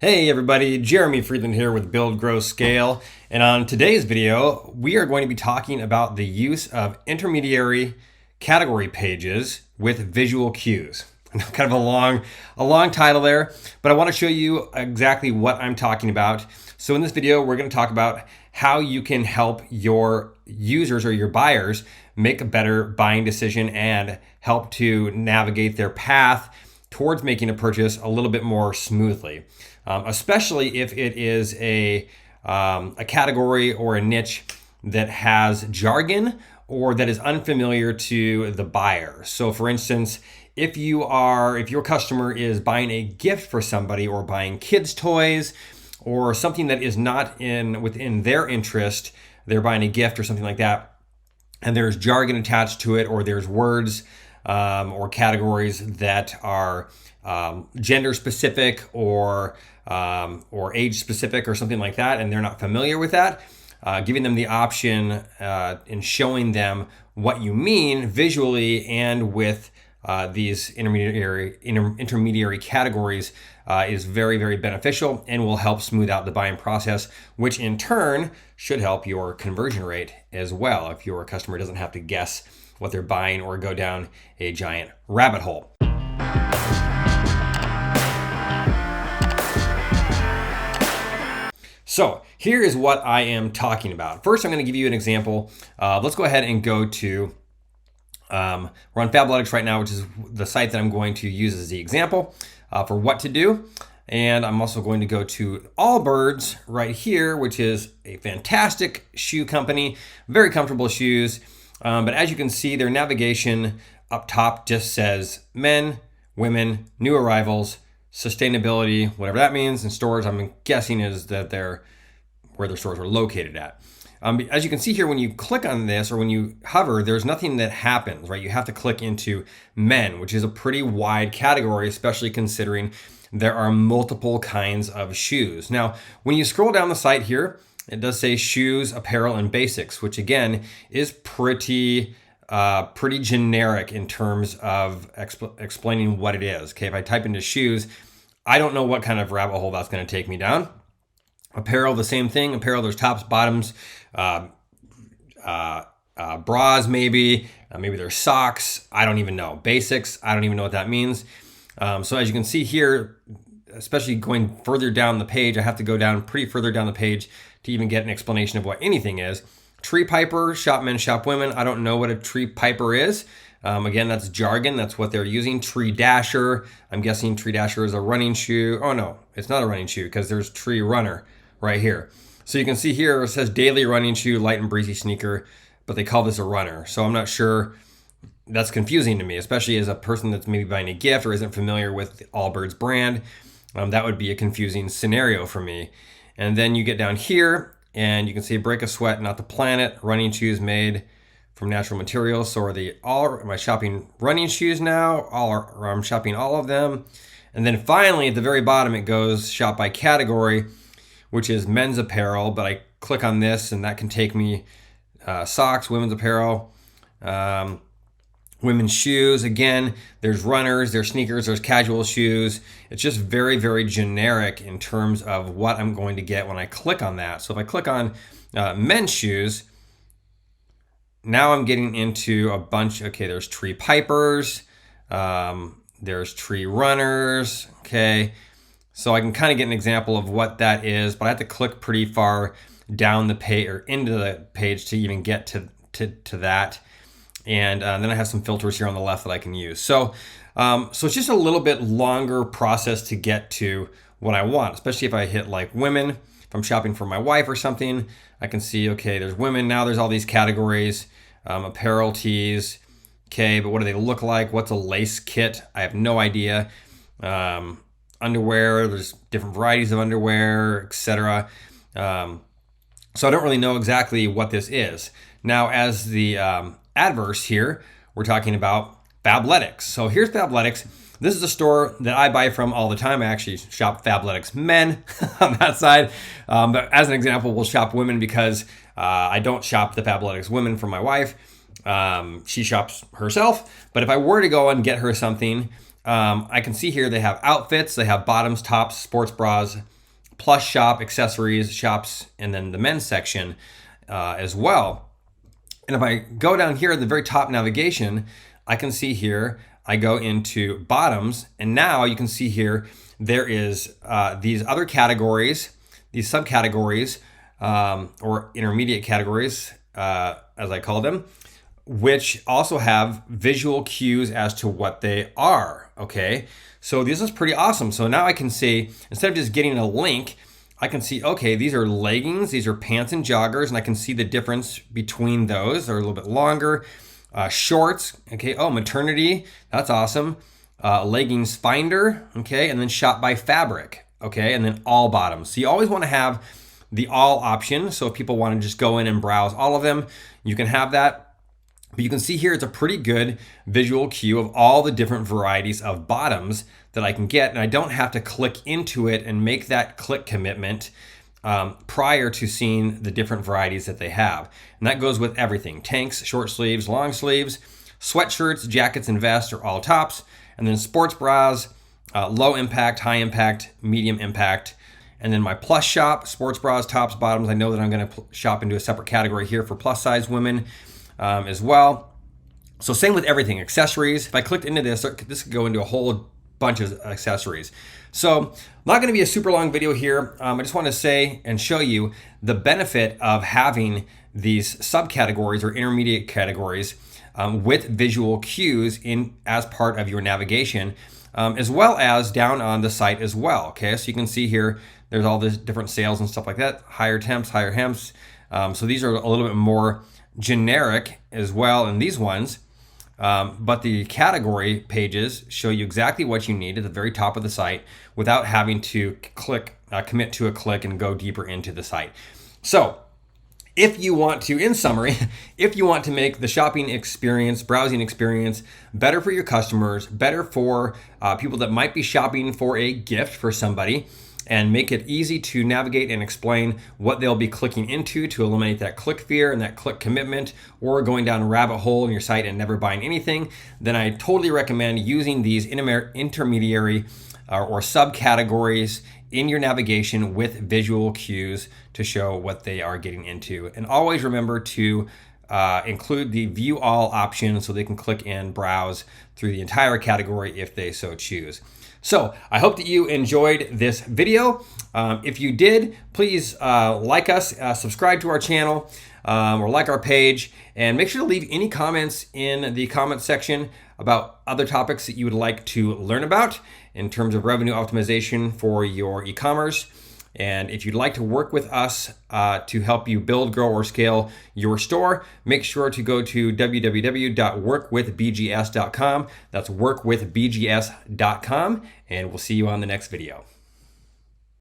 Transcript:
Hey everybody, Jeremy Friedland here with Build, Grow, Scale. And on today's video, we are going to be talking about the use of intermediary category pages with visual cues. Kind of a long title there, but I want to show you exactly what I'm talking about. So in this video, we're going to talk about how you can help your users or your buyers make a better buying decision and help to navigate their path towards making a purchase a little bit more smoothly. Especially if it is a category or a niche that has jargon or that is unfamiliar to the buyer. So for instance, if your customer is buying a gift for somebody or buying kids' toys or something that is not within their interest, they're buying a gift or something like that, and there's jargon attached to it, or there's words or categories that are gender specific or age specific or something like that, and they're not familiar with that, giving them the option and showing them what you mean visually and with these intermediary categories is very, very beneficial and will help smooth out the buying process, which in turn should help your conversion rate as well if your customer doesn't have to guess what they're buying or go down a giant rabbit hole. So here is what I am talking about. First, I'm going to give you an example. Let's go ahead and go to, we're on Fabletics right now, which is the site that I'm going to use as the example for what to do. And I'm also going to go to Allbirds right here, which is a fantastic shoe company, very comfortable shoes. But as you can see, their navigation up top just says men, women, new arrivals, sustainability, whatever that means, and stores, I'm guessing is that they're where their stores are located at. As you can see here, when you click on this or when you hover, there's nothing that happens, right? You have to click into men, which is a pretty wide category, especially considering there are multiple kinds of shoes. Now, when you scroll down the site here, it does say shoes, apparel, and basics, which again is pretty generic in terms of explaining what it is. Okay, if I type into shoes, I don't know what kind of rabbit hole that's going to take me down. Apparel, the same thing. Apparel, there's tops, bottoms, bras, maybe there's socks. I don't even know. Basics, I don't even know what that means. So as you can see here, especially going further down the page, I have to go down pretty further down the page to even get an explanation of what anything is. Tree piper, shop men, shop women. I don't know what a tree piper is. Again, that's jargon. That's what they're using. Tree dasher. I'm guessing tree dasher is a running shoe. Oh no, it's not a running shoe because there's tree runner right here. So you can see here it says daily running shoe, light and breezy sneaker, but they call this a runner. So I'm not sure. That's confusing to me, especially as a person that's maybe buying a gift or isn't familiar with the Allbirds brand. That would be a confusing scenario for me. And then you get down here and you can see break a sweat, not the planet, running shoes made from natural materials. So am I shopping running shoes now? Or I'm shopping all of them. And then finally at the very bottom, it goes shop by category, which is men's apparel. But I click on this and that can take me socks, women's apparel, women's shoes. Again, there's runners, there's sneakers, there's casual shoes. It's just very, very generic in terms of what I'm going to get when I click on that. So if I click on men's shoes, now I'm getting into a bunch. Okay, there's tree pipers, there's tree runners. Okay, so I can kind of get an example of what that is, but I have to click pretty far down the page or into the page to even get to that. And then I have some filters here on the left that I can use. So it's just a little bit longer process to get to what I want, especially if I hit like women. If I'm shopping for my wife or something, I can see, okay, there's women. Now there's all these categories, apparel, tees. Okay, but what do they look like? What's a lace kit? I have no idea. Underwear, there's different varieties of underwear, etc. So I don't really know exactly what this is. Now, as the adverse here, we're talking about Fabletics. So here's Fabletics. This is a store that I buy from all the time. I actually shop Fabletics men on that side. But as an example, we'll shop women because I don't shop the Fabletics women for my wife. She shops herself. But if I were to go and get her something, I can see here they have outfits, they have bottoms, tops, sports bras, plus shop, accessories, shops, and then the men's section as well. And if I go down here at the very top navigation, I can see here, I go into bottoms, and now you can see here, there is these other categories, these subcategories, or intermediate categories, as I call them, which also have visual cues as to what they are, okay? So this is pretty awesome. So now I can see, instead of just getting a link, I can see, okay, these are leggings, these are pants and joggers, and I can see the difference between those. They're a little bit longer. Shorts, okay, oh, maternity, that's awesome. Leggings finder, okay, and then shop by fabric, okay, and then all bottoms. So you always want to have the all option. So if people want to just go in and browse all of them, you can have that. But you can see here, it's a pretty good visual cue of all the different varieties of bottoms that I can get. And I don't have to click into it and make that click commitment prior to seeing the different varieties that they have. And that goes with everything: tanks, short sleeves, long sleeves, sweatshirts, jackets, and vests are all tops. And then sports bras, low impact, high impact, medium impact. And then my plus shop, sports bras, tops, bottoms. I know that I'm going to shop into a separate category here for plus size women as well. So same with everything. Accessories, if I clicked into this could go into a whole bunch of accessories. So not going to be a super long video here. I just want to say and show you the benefit of having these subcategories or intermediate categories with visual cues in as part of your navigation, as well as down on the site as well. Okay, so you can see here, there's all these different sales and stuff like that. Higher temps, higher hems. So these are a little bit more generic as well in these ones. But the category pages show you exactly what you need at the very top of the site without having to commit to a click and go deeper into the site. So if you want to, in summary, if you want to make the shopping experience, browsing experience better for your customers, better for people that might be shopping for a gift for somebody, and make it easy to navigate and explain what they'll be clicking into to eliminate that click fear and that click commitment, or going down a rabbit hole in your site and never buying anything, then I totally recommend using these intermediary or subcategories in your navigation with visual cues to show what they are getting into. And always remember to include the view all option so they can click and browse through the entire category if they so choose. So I hope that you enjoyed this video. If you did, please like us, subscribe to our channel, or like our page, and make sure to leave any comments in the comment section about other topics that you would like to learn about in terms of revenue optimization for your e-commerce. And if you'd like to work with us to help you build, grow, or scale your store, make sure to go to www.workwithbgs.com. That's workwithbgs.com, and we'll see you on the next video.